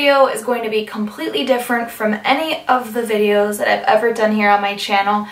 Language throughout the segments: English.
video is going to be completely different from any of the videos that I've ever done here on my channel.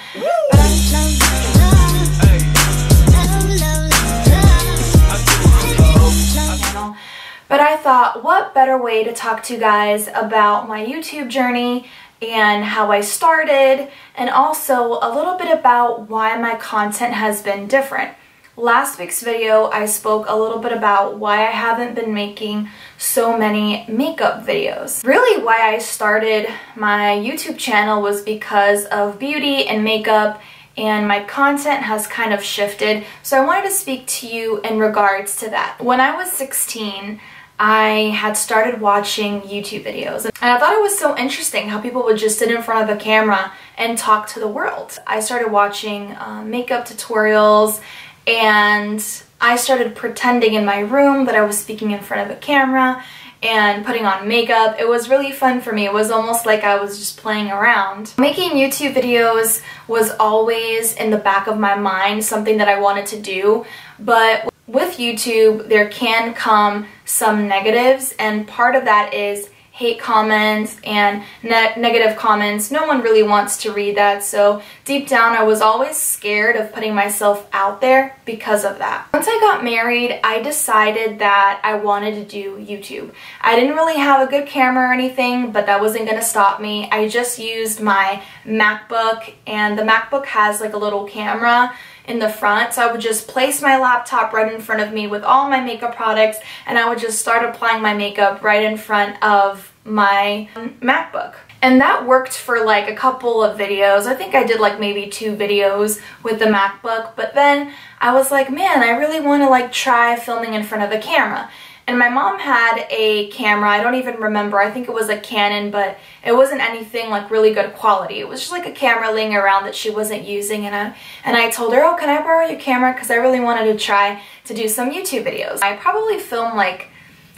But I thought, what better way to talk to you guys about my YouTube journey and how I started, and also a little bit about why my content has been different. Last week's video, I spoke a little bit about why I haven't been making so many makeup videos. Really, why I started my YouTube channel was because of beauty and makeup, and my content has kind of shifted. So I wanted to speak to you in regards to that. When I was 16, I had started watching YouTube videos, and I thought it was so interesting how people would just sit in front of a camera and talk to the world. I started watching makeup tutorials, and I started pretending in my room that I was speaking in front of a camera and putting on makeup. It was really fun for me. It was almost like I was just playing around. Making YouTube videos was always in the back of my mind, something that I wanted to do, but with YouTube, there can come some negatives, and part of that is hate comments and negative comments. No one really wants to read that, so deep down I was always scared of putting myself out there because of that. Once I got married, I decided that I wanted to do YouTube. I didn't really have a good camera or anything, but that wasn't going to stop me. I just used my MacBook, and the MacBook has like a little camera in the front, so I would just place my laptop right in front of me with all my makeup products, and I would just start applying my makeup right in front of my MacBook. And that worked for like a couple of videos. I think I did like maybe 2 videos with the MacBook, but then I was like, man, I really want to like try filming in front of the camera. And my mom had a camera, I don't even remember, I think it was a Canon, but it wasn't anything like really good quality. It was just like a camera laying around that she wasn't using, and I told her, oh, can I borrow your camera? Because I really wanted to try to do some YouTube videos. I probably filmed like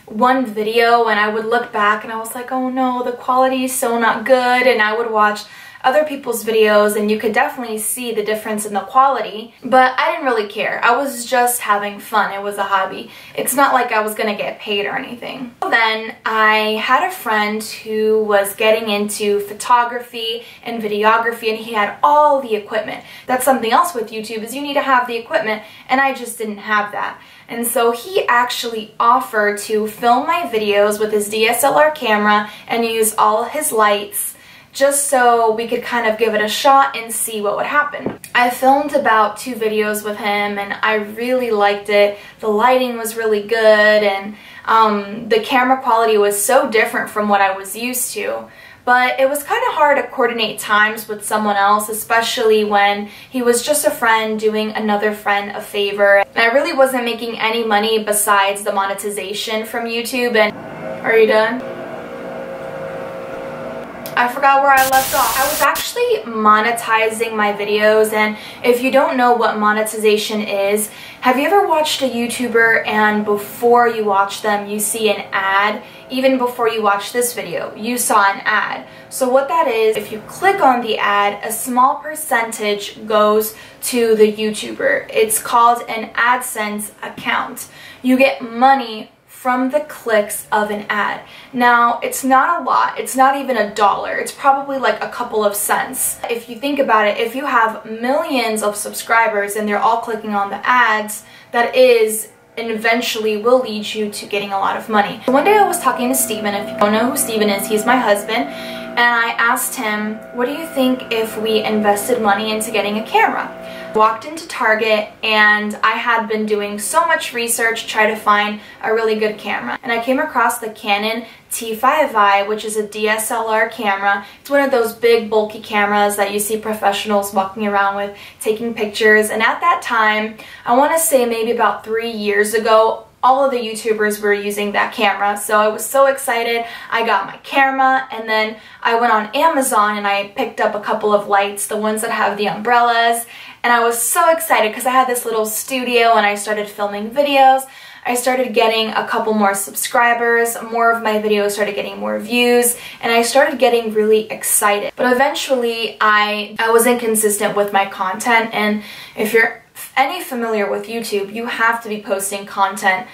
1 video, and I would look back and I was like, oh no, the quality is so not good, and I would watch other people's videos and you could definitely see the difference in the quality, but I didn't really care. I was just having fun. It was a hobby. It's not like I was gonna get paid or anything. Then I had a friend who was getting into photography and videography, and he had all the equipment. That's something else with YouTube, is you need to have the equipment, and I just didn't have that. And so he actually offered to film my videos with his DSLR camera and use all his lights, just so we could kind of give it a shot and see what would happen. I filmed about 2 videos with him, and I really liked it. The lighting was really good, and the camera quality was so different from what I was used to. But it was kind of hard to coordinate times with someone else, especially when he was just a friend doing another friend a favor. And I really wasn't making any money besides the monetization from YouTube. And are you done? I forgot where I left off. I was actually monetizing my videos, and if you don't know what monetization is, have you ever watched a YouTuber and before you watch them you see an ad? Even before you watch this video, you saw an ad. So what that is, if you click on the ad, a small percentage goes to the YouTuber. It's called an AdSense account. You get money from the clicks of an ad. Now, it's not a lot, it's not even $1, it's probably like a couple of cents. If you think about it, if you have millions of subscribers and they're all clicking on the ads, that is and eventually will lead you to getting a lot of money. One day I was talking to Steven. If you don't know who Steven is, he's my husband, and I asked him, what do you think if we invested money into getting a camera? Walked into Target, and I had been doing so much research to try to find a really good camera, and I came across the Canon T5i, which is a DSLR camera. It's one of those big bulky cameras that you see professionals walking around with taking pictures, and at that time, I want to say maybe about 3 years ago, all of the YouTubers were using that camera. So I was so excited. I got my camera, and then I went on Amazon and I picked up a couple of lights, the ones that have the umbrellas, and I was so excited because I had this little studio and I started filming videos. I started getting a couple more subscribers, more of my videos started getting more views, and I started getting really excited. But eventually I was inconsistent with my content, and if you're any familiar with YouTube, you have to be posting content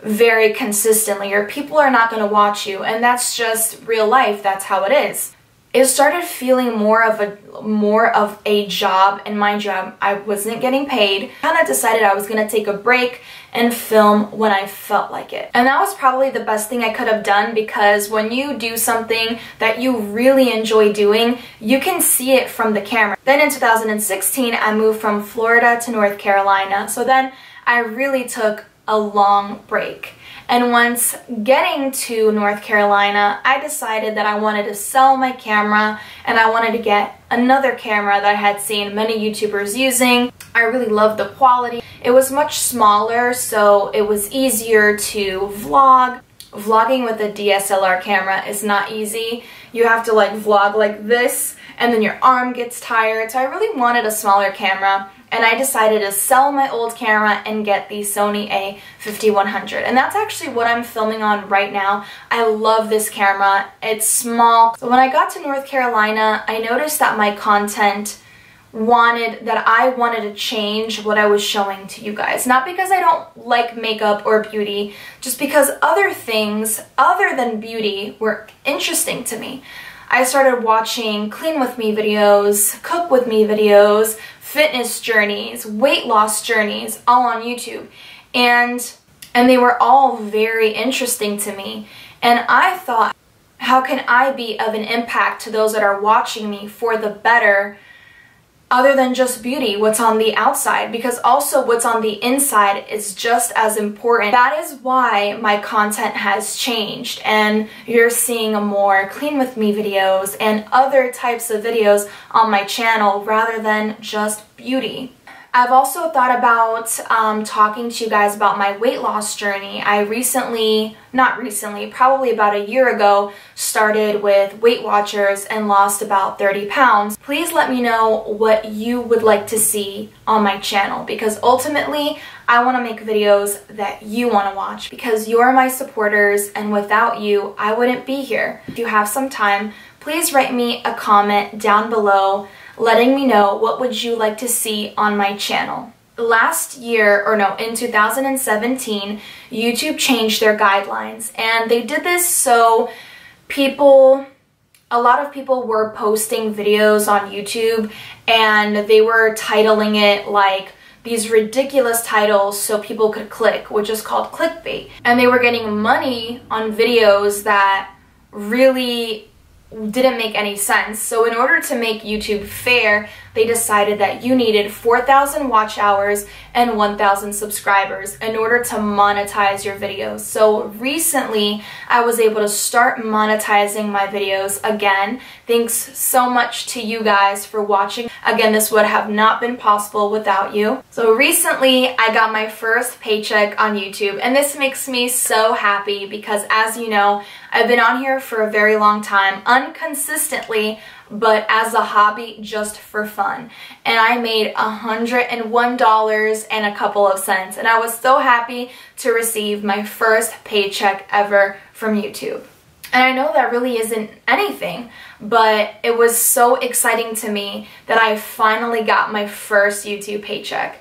very consistently, or people are not going to watch you, and that's just real life. That's how it is. It started feeling more of a job, and mind you, I wasn't getting paid. I kind of decided I was going to take a break and film when I felt like it. And that was probably the best thing I could have done, because when you do something that you really enjoy doing, you can see it from the camera. Then in 2016, I moved from Florida to North Carolina. So then I really took a long break. And once getting to North Carolina, I decided that I wanted to sell my camera and I wanted to get another camera that I had seen many YouTubers using. I really loved the quality. It was much smaller, so it was easier to vlog. Vlogging with a DSLR camera is not easy. You have to like vlog like this, and then your arm gets tired. So I really wanted a smaller camera, and I decided to sell my old camera and get the Sony a5100. And that's actually what I'm filming on right now. I love this camera. It's small. So when I got to North Carolina, I noticed that my content I wanted to change what I was showing to you guys. Not because I don't like makeup or beauty, just because other things other than beauty were interesting to me. I started watching clean with me videos, cook with me videos, fitness journeys, weight loss journeys, all on YouTube. And they were all very interesting to me. And I thought, how can I be of an impact to those that are watching me for the better, other than just beauty, what's on the outside? Because also what's on the inside is just as important. That is why my content has changed, and you're seeing more clean with me videos and other types of videos on my channel rather than just beauty. I've also thought about talking to you guys about my weight loss journey. I probably about a year ago, started with Weight Watchers and lost about 30 pounds. Please let me know what you would like to see on my channel, because ultimately I want to make videos that you want to watch, because you're my supporters, and without you I wouldn't be here. If you have some time, please write me a comment down below letting me know what would you like to see on my channel. Last year, in 2017, YouTube changed their guidelines, and they did this so a lot of people were posting videos on YouTube and they were titling it like these ridiculous titles so people could click, which is called clickbait. And they were getting money on videos that really didn't make any sense. So in order to make YouTube fair, they decided that you needed 4,000 watch hours and 1,000 subscribers in order to monetize your videos. So recently, I was able to start monetizing my videos again. Thanks so much to you guys for watching. Again, this would have not been possible without you. So recently, I got my first paycheck on YouTube, and this makes me so happy because, as you know, I've been on here for a very long time, inconsistently, but as a hobby, just for fun. And I made $101 and a couple of cents, and I was so happy to receive my first paycheck ever from YouTube. And I know that really isn't anything, but it was so exciting to me that I finally got my first YouTube paycheck.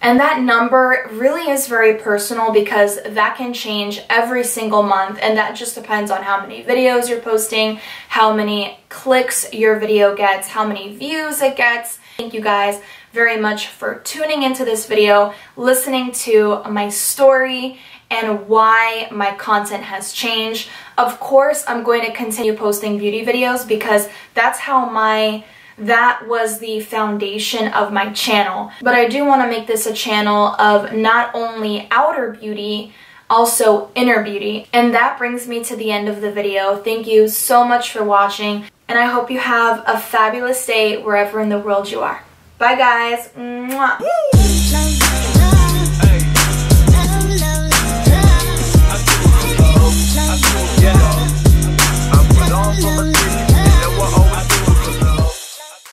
And that number really is very personal because that can change every single month, and that just depends on how many videos you're posting, how many clicks your video gets, how many views it gets. Thank you guys very much for tuning into this video, listening to my story and why my content has changed. Of course, I'm going to continue posting beauty videos because that's how that was the foundation of my channel. But I do want to make this a channel of not only outer beauty, also inner beauty. And that brings me to the end of the video. Thank you so much for watching, and I hope you have a fabulous day wherever in the world you are. Bye guys. Mwah.